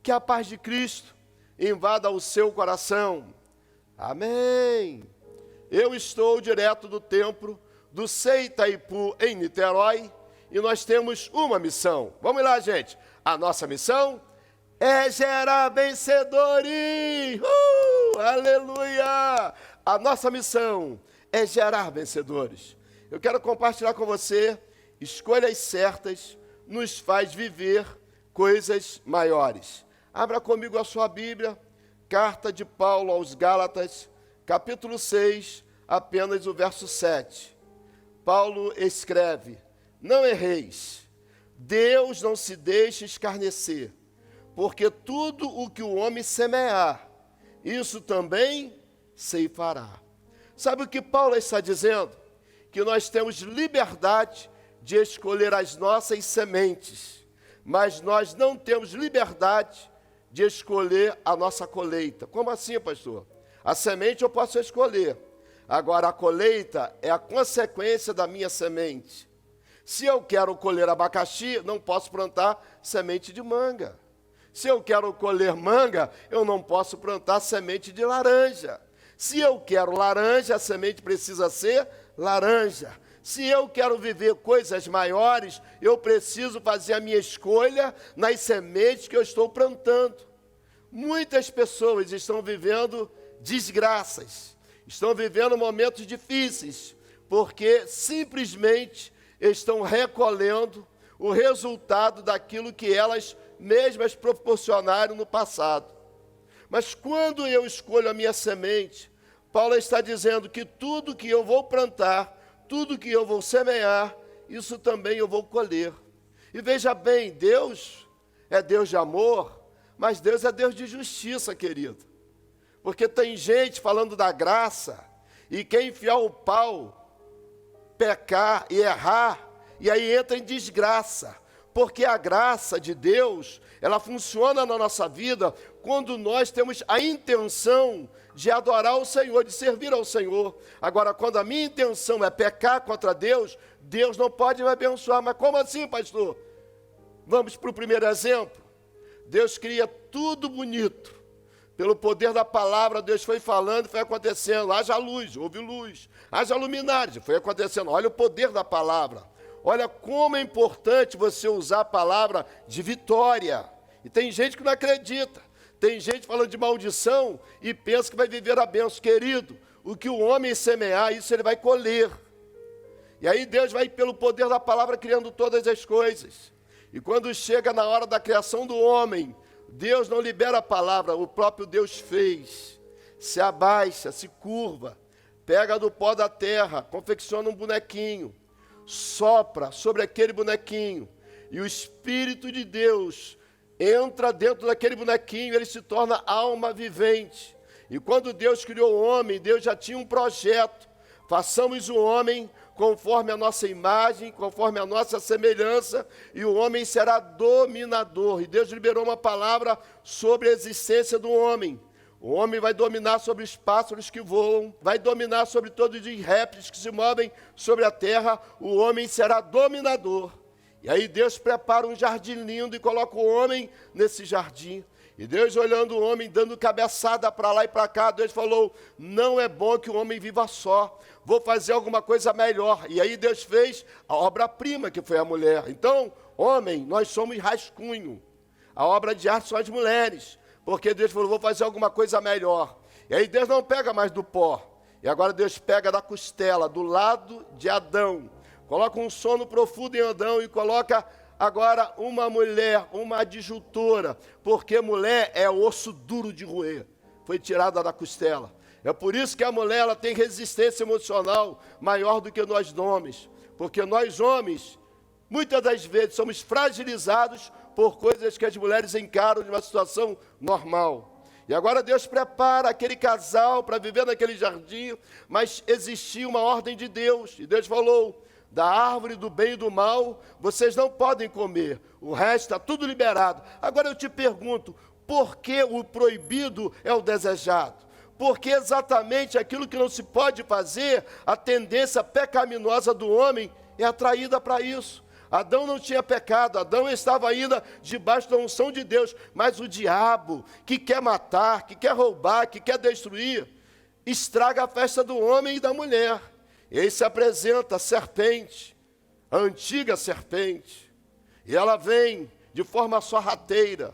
Que a paz de Cristo invada o seu coração. Amém. Eu estou direto do templo do Sei Itaipu, em Niterói, e nós temos uma missão. Vamos lá, gente. A nossa missão é gerar vencedores. Aleluia! A nossa missão é gerar vencedores. Eu quero compartilhar com você, escolhas certas nos faz viver coisas maiores. Abra comigo a sua Bíblia, carta de Paulo aos Gálatas, capítulo 6, apenas o verso 7. Paulo escreve: não erreis, Deus não se deixa escarnecer, porque tudo o que o homem semear, isso também ceifará. Sabe o que Paulo está dizendo? Que nós temos liberdade de escolher as nossas sementes, mas nós não temos liberdade de escolher a nossa colheita. Como assim, pastor? A semente eu posso escolher, agora a colheita é a consequência da minha semente. Se eu quero colher abacaxi, não posso plantar semente de manga. Se eu quero colher manga, eu não posso plantar semente de laranja. Se eu quero laranja, a semente precisa ser laranja. Se eu quero viver coisas maiores, eu preciso fazer a minha escolha nas sementes que eu estou plantando. Muitas pessoas estão vivendo desgraças, estão vivendo momentos difíceis, porque simplesmente estão recolhendo o resultado daquilo que elas mesmas proporcionaram no passado. Mas quando eu escolho a minha semente, Paulo está dizendo que tudo que eu vou plantar, tudo que eu vou semear, isso também eu vou colher. E veja bem, Deus é Deus de amor, mas Deus é Deus de justiça, querido. Porque tem gente falando da graça, e quem enfiar o pau, pecar e errar, e aí entra em desgraça. Porque a graça de Deus, ela funciona na nossa vida quando nós temos a intenção de adorar o Senhor, de servir ao Senhor. Agora, quando a minha intenção é pecar contra Deus, Deus não pode me abençoar. Mas como assim, pastor? Vamos para o primeiro exemplo. Deus cria tudo bonito. Pelo poder da palavra, Deus foi falando e foi acontecendo. Haja luz, houve luz. Haja luminária, foi acontecendo. Olha o poder da palavra. Olha como é importante você usar a palavra de vitória. E tem gente que não acredita. Tem gente falando de maldição e pensa que vai viver a bênção. Querido, o que o homem semear, isso ele vai colher. E aí Deus vai, pelo poder da palavra, criando todas as coisas. E quando chega na hora da criação do homem, Deus não libera a palavra, o próprio Deus fez. Se abaixa, se curva, pega do pó da terra, confecciona um bonequinho, sopra sobre aquele bonequinho, e o Espírito de Deus entra dentro daquele bonequinho, ele se torna alma vivente. E quando Deus criou o homem, Deus já tinha um projeto: façamos o homem conforme a nossa imagem, conforme a nossa semelhança, e o homem será dominador. E Deus liberou uma palavra sobre a existência do homem. O homem vai dominar sobre os pássaros que voam, vai dominar sobre todos os répteis que se movem sobre a terra. O homem será dominador. E aí Deus prepara um jardim lindo e coloca o homem nesse jardim. E Deus, olhando o homem, dando cabeçada para lá e para cá, Deus falou: não é bom que o homem viva só, vou fazer alguma coisa melhor. E aí Deus fez a obra-prima, que foi a mulher. Então, homem, nós somos rascunho. A obra de arte são as mulheres, porque Deus falou: vou fazer alguma coisa melhor. E aí Deus não pega mais do pó, e agora Deus pega da costela, do lado de Adão, coloca um sono profundo em Adão e coloca agora uma mulher, uma adjuntora, porque mulher é osso duro de roer, foi tirada da costela. É por isso que a mulher, ela tem resistência emocional maior do que nós homens, porque nós homens, muitas das vezes, somos fragilizados por coisas que as mulheres encaram de uma situação normal. E agora Deus prepara aquele casal para viver naquele jardim, mas existia uma ordem de Deus, e Deus falou: da árvore do bem e do mal, vocês não podem comer, o resto está tudo liberado. Agora eu te pergunto, por que o proibido é o desejado? Porque exatamente aquilo que não se pode fazer, a tendência pecaminosa do homem é atraída para isso. Adão não tinha pecado, Adão estava ainda debaixo da unção de Deus, mas o diabo, que quer matar, que quer roubar, que quer destruir, estraga a festa do homem e da mulher. E aí se apresenta a serpente, a antiga serpente, e ela vem de forma sorrateira.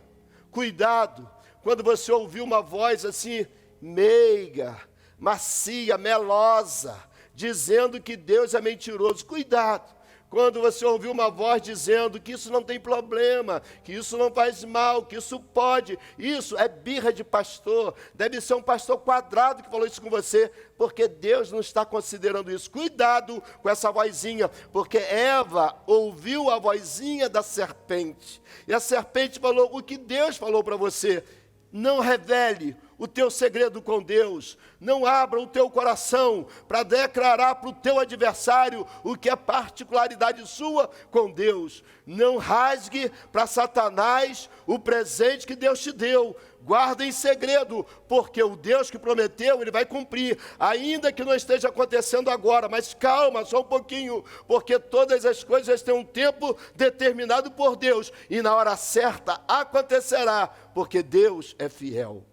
Cuidado, quando você ouvir uma voz assim, meiga, macia, melosa, dizendo que Deus é mentiroso. Cuidado, quando você ouvir uma voz dizendo que isso não tem problema, que isso não faz mal, que isso pode, isso é birra de pastor, deve ser um pastor quadrado que falou isso com você, porque Deus não está considerando isso. Cuidado com essa vozinha, porque Eva ouviu a vozinha da serpente, e a serpente falou o que Deus falou para você. Não revele o teu segredo com Deus, não abra o teu coração para declarar para o teu adversário o que é particularidade sua com Deus. Não rasgue para Satanás o presente que Deus te deu. Guarda em segredo, porque o Deus que prometeu, Ele vai cumprir, ainda que não esteja acontecendo agora. Mas calma, só um pouquinho, porque todas as coisas têm um tempo determinado por Deus, e na hora certa acontecerá, porque Deus é fiel.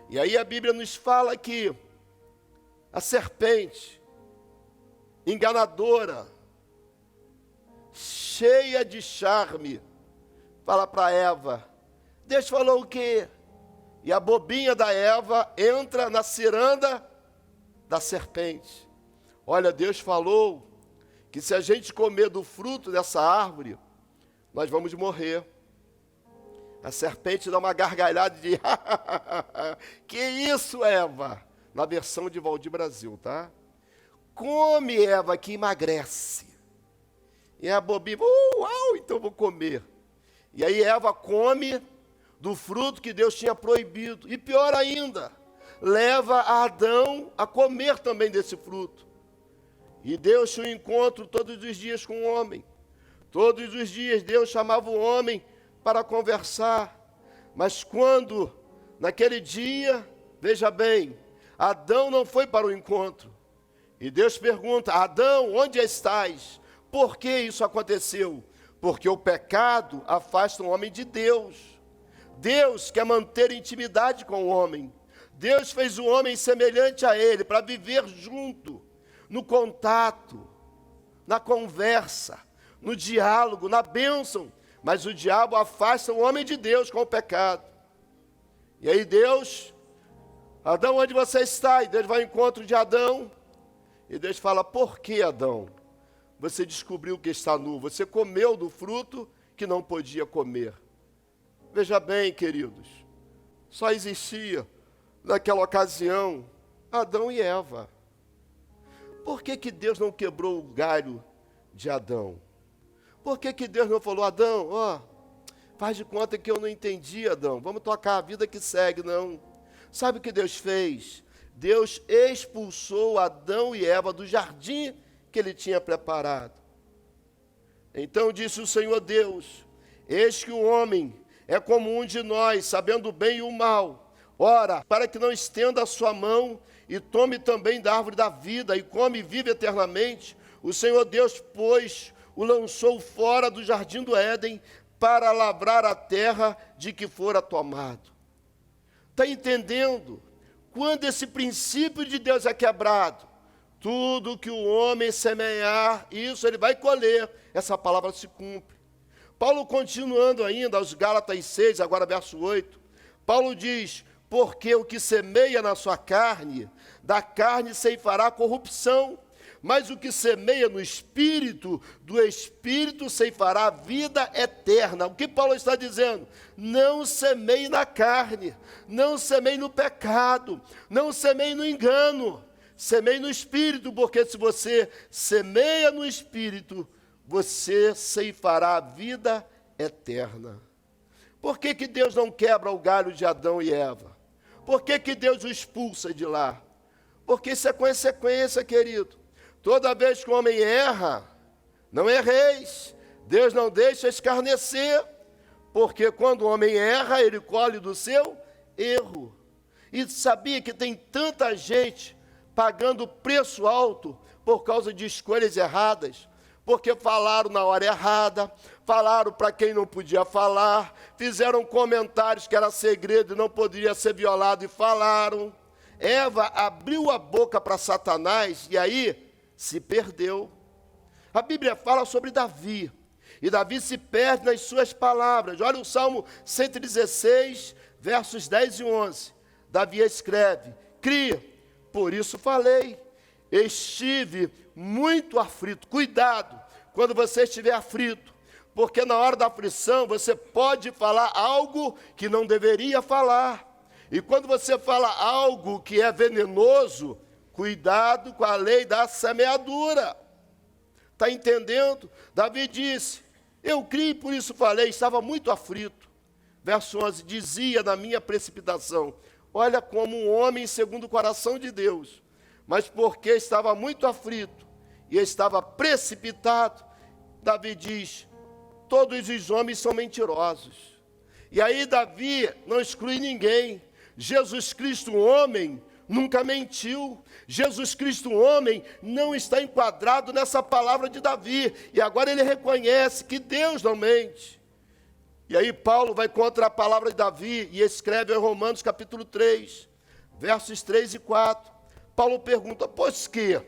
E aí a Bíblia nos fala que a serpente, enganadora, cheia de charme, fala para Eva, Deus falou o quê? E a bobinha da Eva entra na ciranda da serpente. Olha, Deus falou que se a gente comer do fruto dessa árvore, nós vamos morrer. A serpente dá uma gargalhada de que isso, Eva? Na versão de Valdir Brasil, tá? Come, Eva, que emagrece. E a bobinha, uau, então vou comer. E aí Eva come do fruto que Deus tinha proibido. E pior ainda, leva Adão a comer também desse fruto. E Deus tinha um encontro todos os dias com o homem. Todos os dias Deus chamava o homem para conversar. Mas quando, naquele dia, veja bem, Adão não foi para o encontro. E Deus pergunta, Adão, onde estás? Por que isso aconteceu? Porque o pecado afasta o homem de Deus. Deus quer manter intimidade com o homem. Deus fez o homem semelhante a ele, para viver junto, no contato, na conversa, no diálogo, na bênção. Mas o diabo afasta o homem de Deus com o pecado. E aí Deus, Adão, onde você está? E Deus vai ao encontro de Adão. E Deus fala, por que, Adão? Você descobriu que está nu, você comeu do fruto que não podia comer. Veja bem, queridos, só existia, naquela ocasião, Adão e Eva. Por que que Deus não quebrou o galho de Adão? Por que que Deus não falou, Adão, faz de conta que eu não entendi, Adão, vamos tocar a vida que segue, não. Sabe o que Deus fez? Deus expulsou Adão e Eva do jardim que Ele tinha preparado. Então disse o Senhor Deus, eis que o homem é como um de nós, sabendo o bem e o mal. Ora, para que não estenda a sua mão e tome também da árvore da vida e come e vive eternamente, o Senhor Deus, pois, o lançou fora do jardim do Éden para lavrar a terra de que fora tomado. Está entendendo? Quando esse princípio de Deus é quebrado, tudo que o homem semear, isso ele vai colher. Essa palavra se cumpre. Paulo, continuando ainda aos Gálatas 6, agora verso 8, Paulo diz, porque o que semeia na sua carne, da carne ceifará corrupção, mas o que semeia no Espírito, do Espírito ceifará a vida eterna. O que Paulo está dizendo? Não semeie na carne, não semeie no pecado, não semeie no engano, semeie no Espírito, porque se você semeia no Espírito, você ceifará a vida eterna. Por que que Deus não quebra o galho de Adão e Eva? Por que que Deus o expulsa de lá? Porque isso é consequência, querido. Toda vez que o homem erra, não erreis, Deus não deixa escarnecer, porque quando o homem erra, ele colhe do seu erro. E sabia que tem tanta gente pagando preço alto por causa de escolhas erradas, porque falaram na hora errada, falaram para quem não podia falar, fizeram comentários que era segredo e não poderia ser violado e falaram. Eva abriu a boca para Satanás e aí se perdeu. A Bíblia fala sobre Davi, e Davi se perde nas suas palavras. Olha o Salmo 116, versos 10 e 11. Davi escreve: criei, por isso falei, estive muito aflito. Cuidado quando você estiver aflito, porque na hora da aflição você pode falar algo que não deveria falar. E quando você fala algo que é venenoso, cuidado com a lei da semeadura. Está entendendo? Davi disse: eu criei, por isso falei, estava muito aflito. Verso 11, dizia na minha precipitação. Olha como um homem segundo o coração de Deus. Mas porque estava muito aflito e estava precipitado, Davi diz: todos os homens são mentirosos. E aí Davi não exclui ninguém. Jesus Cristo, homem, nunca mentiu. Jesus Cristo, homem, não está enquadrado nessa palavra de Davi. E agora ele reconhece que Deus não mente. E aí Paulo vai contra a palavra de Davi e escreve em Romanos capítulo 3, versos 3 e 4. Paulo pergunta: pois que,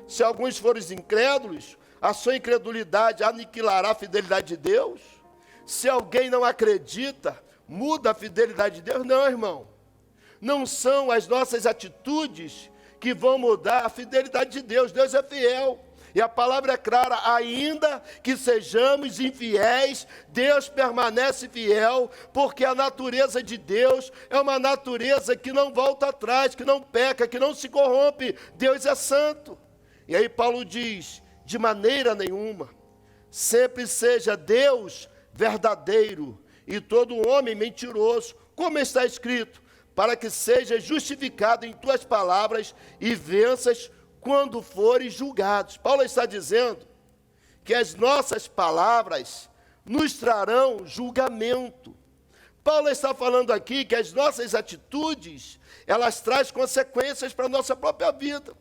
se alguns forem incrédulos, a sua incredulidade aniquilará a fidelidade de Deus? Se alguém não acredita, muda a fidelidade de Deus? Não, irmão. Não são as nossas atitudes que vão mudar a fidelidade de Deus. Deus é fiel. E a palavra é clara: ainda que sejamos infiéis, Deus permanece fiel, porque a natureza de Deus é uma natureza que não volta atrás, que não peca, que não se corrompe. Deus é santo. E aí Paulo diz: de maneira nenhuma, sempre seja Deus verdadeiro e todo homem mentiroso, como está escrito, para que seja justificado em tuas palavras e venças quando forem julgados. Paulo está dizendo que as nossas palavras nos trarão julgamento. Paulo está falando aqui que as nossas atitudes, elas trazem consequências para a nossa própria vida.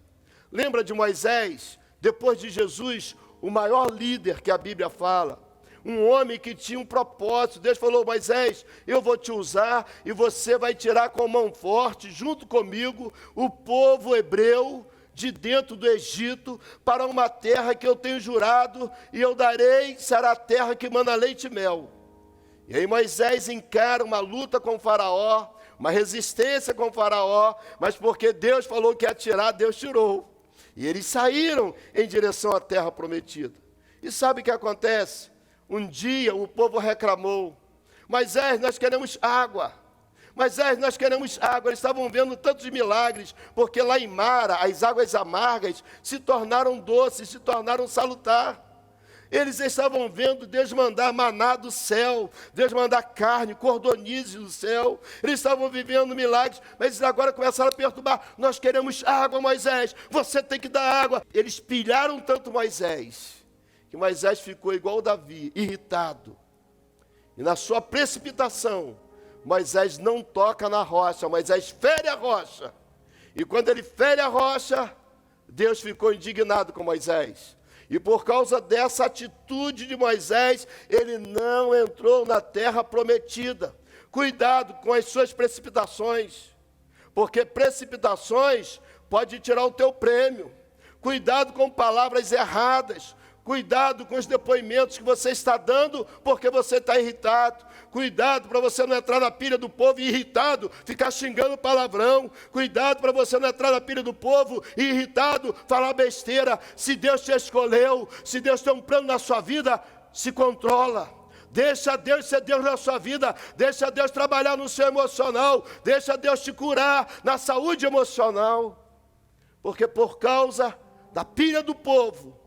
Lembra de Moisés, depois de Jesus, o maior líder que a Bíblia fala? Um homem que tinha um propósito. Deus falou: Moisés, eu vou te usar e você vai tirar com mão forte, junto comigo, o povo hebreu de dentro do Egito para uma terra que eu tenho jurado, e eu darei, será a terra que mana leite e mel. E aí Moisés encara uma luta com o faraó, uma resistência com o faraó, mas porque Deus falou que ia tirar, Deus tirou. E eles saíram em direção à terra prometida. E sabe o que acontece? Um dia o povo reclamou: Moisés, nós queremos água. Moisés, nós queremos água. Eles estavam vendo tantos milagres, porque lá em Mara, as águas amargas se tornaram doces, se tornaram salutar. Eles estavam vendo Deus mandar maná do céu, Deus mandar carne, cordonizes do céu. Eles estavam vivendo milagres, mas agora começaram a perturbar: nós queremos água, Moisés, você tem que dar água. Eles pilharam tanto Moisés, que Moisés ficou igual Davi, irritado. E na sua precipitação, Moisés não toca na rocha, Moisés fere a rocha. E quando ele fere a rocha, Deus ficou indignado com Moisés. E por causa dessa atitude de Moisés, ele não entrou na terra prometida. Cuidado com as suas precipitações, porque precipitações podem tirar o teu prêmio. Cuidado com palavras erradas. Cuidado com os depoimentos que você está dando, porque você está irritado. Cuidado para você não entrar na pilha do povo e irritado, ficar xingando palavrão. Cuidado para você não entrar na pilha do povo e irritado, falar besteira. Se Deus te escolheu, se Deus tem um plano na sua vida, se controla. Deixa Deus ser Deus na sua vida. Deixa Deus trabalhar no seu emocional. Deixa Deus te curar na saúde emocional. Porque por causa da pilha do povo,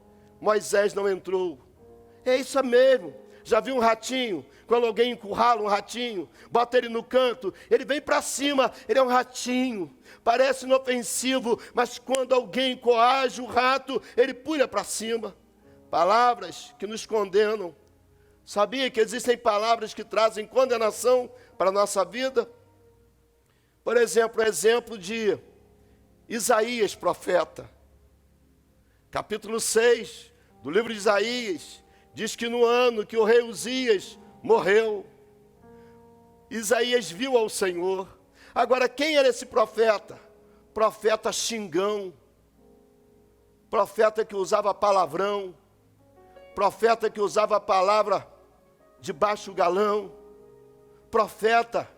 Moisés não entrou. É isso mesmo. Já viu um ratinho? Quando alguém encurrala um ratinho, bota ele no canto, ele vem para cima, ele é um ratinho. Parece inofensivo, mas quando alguém coage o rato, ele pula para cima. Palavras que nos condenam. Sabia que existem palavras que trazem condenação para a nossa vida? Por exemplo, o exemplo de Isaías, profeta. Capítulo 6, do livro de Isaías, diz que no ano que o rei Uzias morreu, Isaías viu ao Senhor. Agora, quem era esse profeta? Profeta xingão, profeta que usava palavrão, profeta que usava a palavra de baixo galão, profeta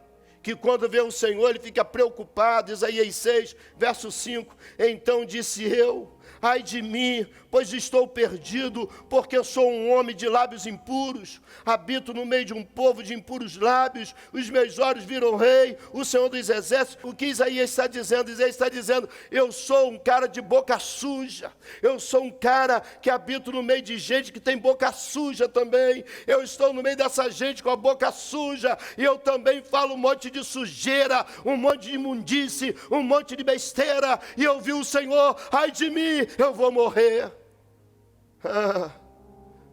que quando vê o Senhor ele fica preocupado. Isaías 6, verso 5, então disse eu, ai de mim, pois estou perdido, porque eu sou um homem de lábios impuros, habito no meio de um povo de impuros lábios, os meus olhos viram o rei, o Senhor dos exércitos. O que Isaías está dizendo? Isaías está dizendo, eu sou um cara de boca suja, eu sou um cara que habito no meio de gente que tem boca suja também, eu estou no meio dessa gente com a boca suja, e eu também falo um monte de sujeira, um monte de imundície, um monte de besteira, e eu vi o Senhor, ai de mim, eu vou morrer.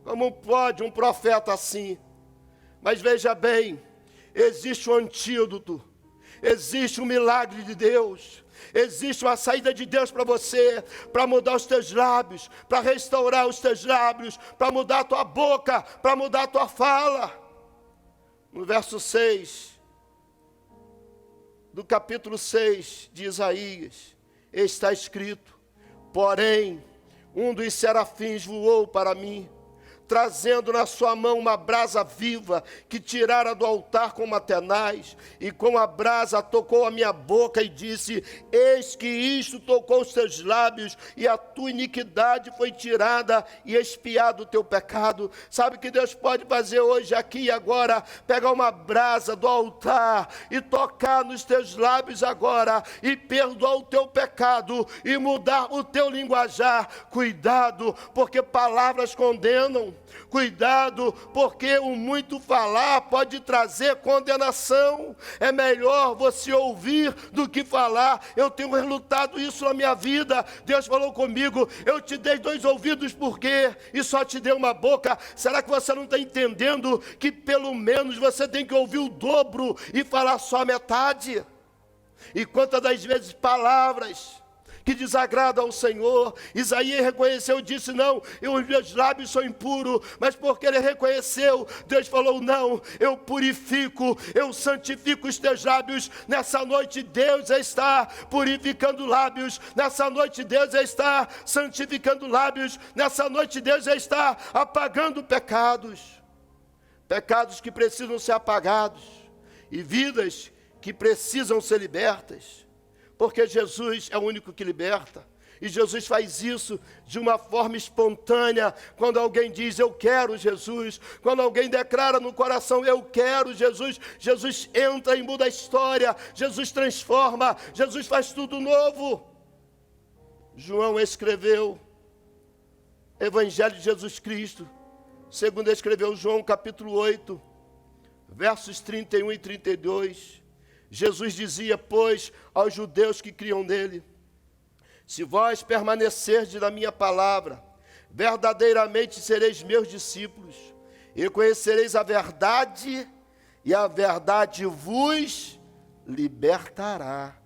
Como pode um profeta assim? Mas veja bem, existe um antídoto, existe um milagre de Deus, existe uma saída de Deus para você, para mudar os teus lábios, para restaurar os teus lábios, para mudar a tua boca, para mudar a tua fala. No verso 6, do capítulo 6 de Isaías, está escrito, porém, um dos serafins voou para mim, trazendo na sua mão uma brasa viva, que tirara do altar com uma tenaz, e com a brasa tocou a minha boca e disse, eis que isto tocou os teus lábios, e a tua iniquidade foi tirada, e expiado o teu pecado. Sabe o que Deus pode fazer hoje, aqui e agora? Pegar uma brasa do altar, e tocar nos teus lábios agora, e perdoar o teu pecado, e mudar o teu linguajar. Cuidado, porque palavras condenam. Cuidado, porque o muito falar pode trazer condenação. É melhor você ouvir do que falar. Eu tenho relutado isso na minha vida. Deus falou comigo, eu te dei 2 ouvidos, por quê? E só te dei uma boca. Será que você não está entendendo que pelo menos você tem que ouvir o dobro e falar só a metade? E quantas das vezes palavras que desagrada ao Senhor, Isaías reconheceu e disse, não, os meus lábios são impuros, mas porque ele reconheceu, Deus falou, não, eu purifico, eu santifico os teus lábios. Nessa noite Deus está purificando lábios, nessa noite Deus está santificando lábios, nessa noite Deus está apagando pecados que precisam ser apagados, e vidas que precisam ser libertas. Porque Jesus é o único que liberta. E Jesus faz isso de uma forma espontânea. Quando alguém diz, eu quero Jesus. Quando alguém declara no coração, eu quero Jesus. Jesus entra e muda a história. Jesus transforma. Jesus faz tudo novo. João escreveu Evangelho de Jesus Cristo. Segundo escreveu João capítulo 8, versos 31 e 32. Jesus dizia, pois, aos judeus que criam nele, se vós permanecerdes na minha palavra, verdadeiramente sereis meus discípulos, e conhecereis a verdade, e a verdade vos libertará.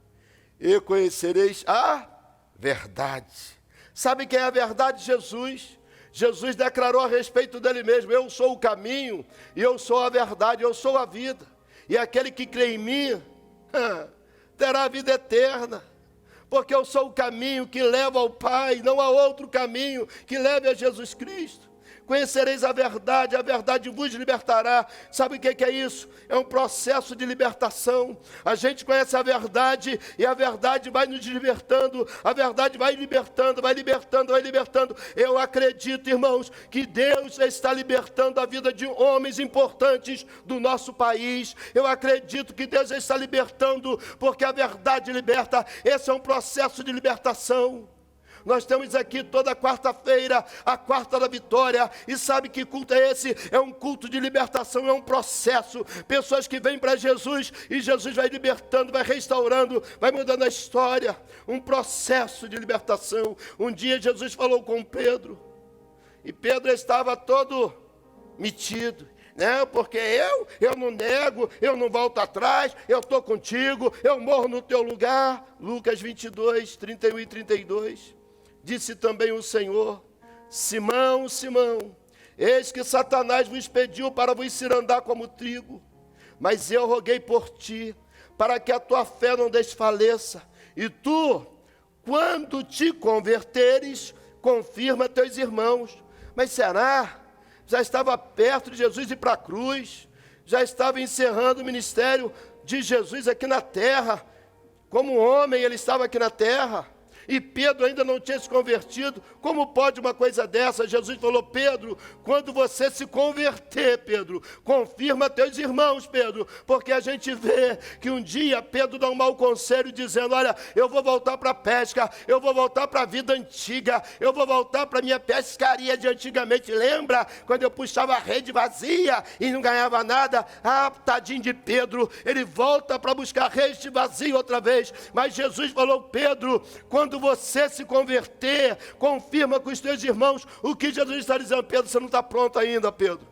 E conhecereis a verdade. Sabe quem é a verdade? Jesus. Jesus declarou a respeito dele mesmo, eu sou o caminho, e eu sou a verdade, eu sou a vida. E aquele que crê em mim, terá a vida eterna, porque eu sou o caminho que leva ao Pai, não há outro caminho que leve a Jesus Cristo. Conhecereis a verdade vos libertará. Sabe o que é isso? É um processo de libertação. A gente conhece a verdade e a verdade vai nos libertando, a verdade vai libertando, vai libertando, vai libertando. Eu acredito, irmãos, que Deus está libertando a vida de homens importantes do nosso país. Eu acredito que Deus está libertando, porque a verdade liberta. Esse é um processo de libertação. Nós temos aqui toda quarta-feira a quarta da vitória, e sabe que culto é esse? É um culto de libertação, é um processo, pessoas que vêm para Jesus, e Jesus vai libertando, vai restaurando, vai mudando a história, um processo de libertação. Um dia Jesus falou com Pedro, e Pedro estava todo metido, né? Porque eu não nego, eu não volto atrás, eu estou contigo, eu morro no teu lugar. Lucas 22, 31 e 32. Disse também o Senhor, Simão, Simão, eis que Satanás vos pediu para vos cirandar como trigo, mas eu roguei por ti, para que a tua fé não desfaleça, e tu, quando te converteres, confirma teus irmãos. Mas será? Já estava perto de Jesus ir para a cruz, já estava encerrando o ministério de Jesus aqui na terra, como homem ele estava aqui na terra, e Pedro ainda não tinha se convertido. Como pode uma coisa dessa? Jesus falou: Pedro, quando você se converter, Pedro, confirma teus irmãos, Pedro, porque a gente vê que um dia Pedro dá um mau conselho dizendo: olha, eu vou voltar para a pesca, eu vou voltar para a vida antiga, eu vou voltar para a minha pescaria de antigamente. Lembra quando eu puxava a rede vazia e não ganhava nada? Ah, tadinho de Pedro, ele volta para buscar a rede vazia outra vez. Mas Jesus falou: Pedro, quando você se converter, confirma com os teus irmãos. O que Jesus está dizendo? Pedro, você não está pronto ainda, Pedro.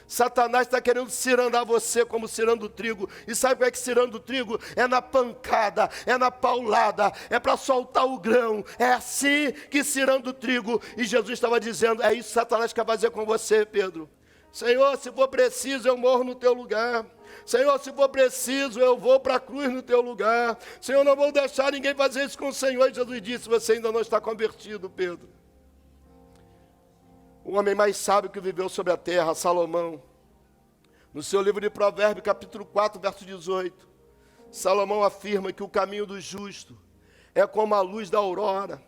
Satanás está querendo cirandar você como cirando o trigo. E sabe como é que cirando o trigo? É na pancada, é na paulada, é para soltar o grão. É assim que cirando o trigo. E Jesus estava dizendo: é isso que Satanás quer fazer com você, Pedro. Senhor, se for preciso, eu morro no teu lugar. Senhor, se for preciso, eu vou para a cruz no teu lugar. Senhor, não vou deixar ninguém fazer isso com o Senhor. E Jesus disse: você ainda não está convertido, Pedro. O homem mais sábio que viveu sobre a terra, Salomão, no seu livro de Provérbios, capítulo 4, verso 18, Salomão afirma que o caminho do justo é como a luz da aurora,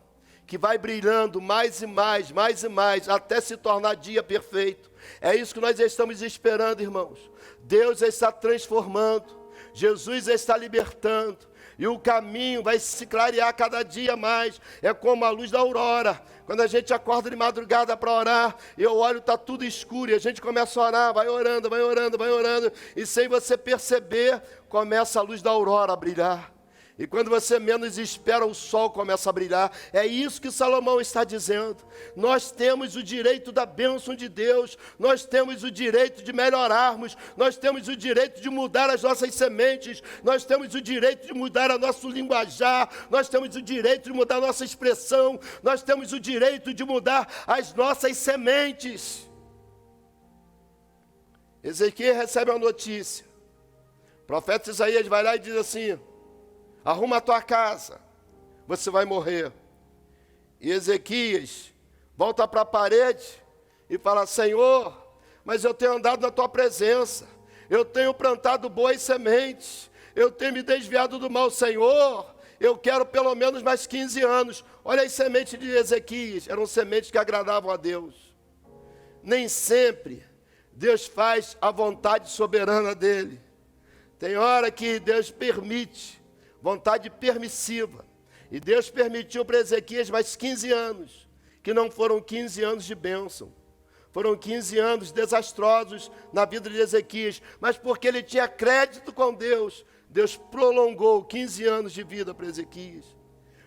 que vai brilhando mais e mais, mais e mais, até se tornar dia perfeito. É isso que nós estamos esperando, irmãos. Deus está transformando, Jesus está libertando, e o caminho vai se clarear cada dia mais. É como a luz da aurora. Quando a gente acorda de madrugada para orar, eu olho, está tudo escuro, e a gente começa a orar, vai orando, vai orando, vai orando, e sem você perceber, começa a luz da aurora a brilhar. E quando você menos espera, o sol começa a brilhar. É isso que Salomão está dizendo. Nós temos o direito da bênção de Deus. Nós temos o direito de melhorarmos. Nós temos o direito de mudar as nossas sementes. Nós temos o direito de mudar o nosso linguajar. Nós temos o direito de mudar a nossa expressão. Nós temos o direito de mudar as nossas sementes. Ezequiel recebe uma notícia. O profeta Isaías vai lá e diz assim: arruma a tua casa, você vai morrer. E Ezequias volta para a parede e fala: Senhor, mas eu tenho andado na tua presença, eu tenho plantado boas sementes, eu tenho me desviado do mal. Senhor, eu quero pelo menos mais 15 anos. Olha as sementes de Ezequias, eram sementes que agradavam a Deus. Nem sempre Deus faz a vontade soberana dele. Tem hora que Deus permite, vontade permissiva. E Deus permitiu para Ezequias mais 15 anos, que não foram 15 anos de bênção. Foram 15 anos desastrosos na vida de Ezequias, mas porque ele tinha crédito com Deus, Deus prolongou 15 anos de vida para Ezequias.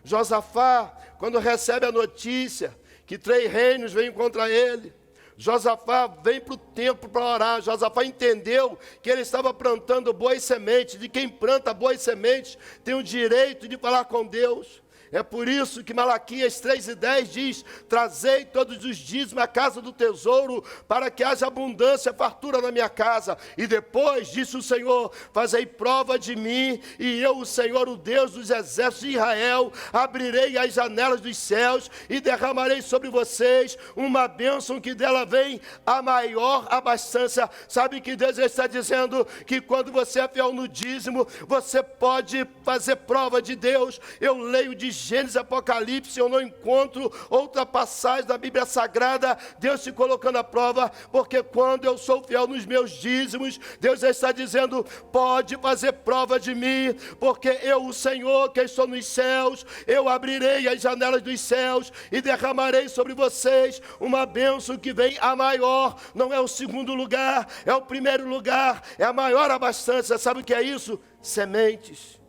Josafá, quando recebe a notícia que 3 reinos vêm contra ele, Josafá vem para o templo para orar. Josafá entendeu que ele estava plantando boas sementes. De quem planta boas sementes tem o direito de falar com Deus. É por isso que Malaquias 3:10 diz: trazei todos os dízimos à casa do tesouro, para que haja abundância, fartura na minha casa. E depois, disse o Senhor, fazei prova de mim, e eu, o Senhor, o Deus dos exércitos de Israel, abrirei as janelas dos céus e derramarei sobre vocês uma bênção que dela vem a maior abastança. Sabe que Deus está dizendo? Que quando você é fiel no dízimo, você pode fazer prova de Deus. Eu leio de Gênesis, Apocalipse, eu não encontro outra passagem da Bíblia Sagrada, Deus se colocando à prova, porque quando eu sou fiel nos meus dízimos, Deus está dizendo: pode fazer prova de mim, porque eu, o Senhor, que estou nos céus, eu abrirei as janelas dos céus e derramarei sobre vocês uma bênção que vem a maior. Não é o segundo lugar, é o primeiro lugar, é a maior abastança. Sabe o que é isso? Sementes.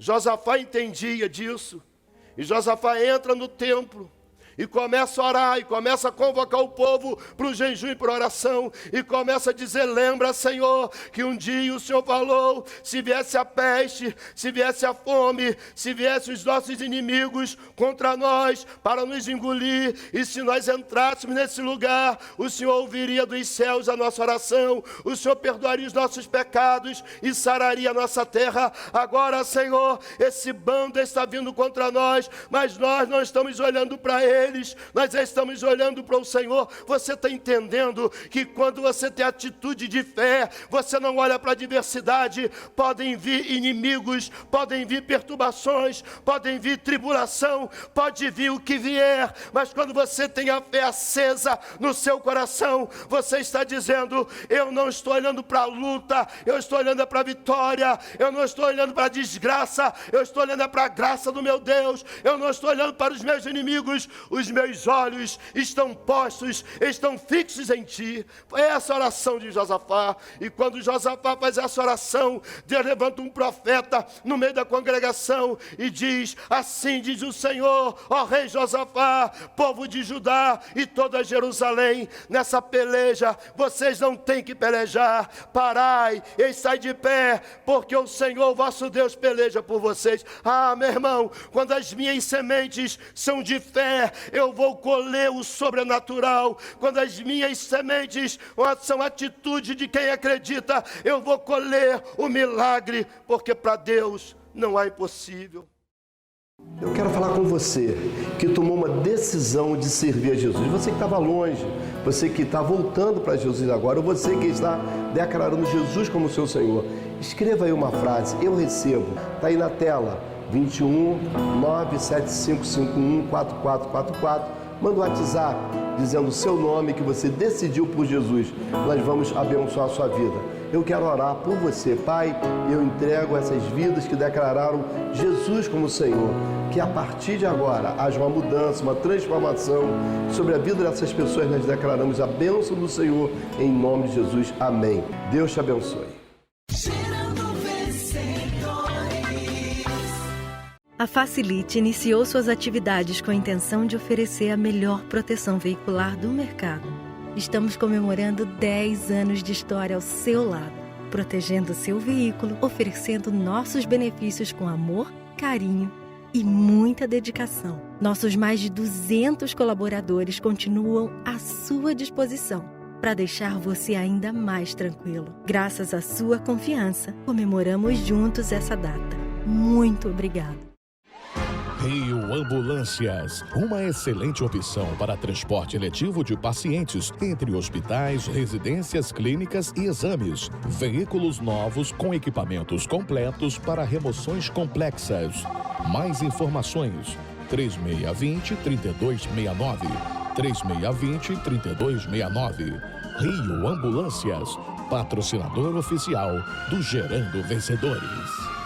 Josafá entendia disso. E Josafá entra no templo, e começa a orar, e começa a convocar o povo para o jejum e para a oração, e começa a dizer: lembra, Senhor, que um dia o Senhor falou, se viesse a peste, se viesse a fome, se viessem os nossos inimigos contra nós, para nos engolir, e se nós entrássemos nesse lugar, o Senhor ouviria dos céus a nossa oração, o Senhor perdoaria os nossos pecados e sararia a nossa terra. Agora, Senhor, esse bando está vindo contra nós, mas nós não estamos olhando para eles, nós estamos olhando para o Senhor. Você está entendendo que quando você tem atitude de fé, você não olha para a adversidade, podem vir inimigos, podem vir perturbações, podem vir tribulação, pode vir o que vier, mas quando você tem a fé acesa no seu coração, você está dizendo: eu não estou olhando para a luta, eu estou olhando para a vitória, eu não estou olhando para a desgraça, eu estou olhando para a graça do meu Deus, eu não estou olhando para os meus inimigos, os meus olhos estão postos, estão fixos em ti. Foi essa a oração de Josafá, e quando Josafá faz essa oração, Deus levanta um profeta no meio da congregação e diz: assim diz o Senhor, ó rei Josafá, povo de Judá e toda Jerusalém, nessa peleja vocês não têm que pelejar, parai e sai de pé, porque o Senhor vosso Deus peleja por vocês. Ah, meu irmão, quando as minhas sementes são de fé, eu vou colher o sobrenatural. Quando as minhas sementes são atitude de quem acredita, eu vou colher o milagre, porque para Deus não há impossível. Eu quero falar com você que tomou uma decisão de servir a Jesus. Você que estava longe, você que está voltando para Jesus agora, ou você que está declarando Jesus como seu Senhor. Escreva aí uma frase: eu recebo. Está aí na tela, 21 97551 4444. Manda um WhatsApp dizendo o seu nome, que você decidiu por Jesus. Nós vamos abençoar a sua vida. Eu quero orar por você, Pai. Eu entrego essas vidas que declararam Jesus como Senhor. Que a partir de agora haja uma mudança, uma transformação sobre a vida dessas pessoas. Nós declaramos a bênção do Senhor em nome de Jesus. Amém. Deus te abençoe. A Facilite iniciou suas atividades com a intenção de oferecer a melhor proteção veicular do mercado. Estamos comemorando 10 anos de história ao seu lado, protegendo seu veículo, oferecendo nossos benefícios com amor, carinho e muita dedicação. Nossos mais de 200 colaboradores continuam à sua disposição para deixar você ainda mais tranquilo. Graças à sua confiança, comemoramos juntos essa data. Muito obrigado. Rio Ambulâncias, uma excelente opção para transporte eletivo de pacientes entre hospitais, residências, clínicas e exames. Veículos novos com equipamentos completos para remoções complexas. Mais informações: 3620-3269. 3620-3269. Rio Ambulâncias, patrocinador oficial do Gerando Vencedores.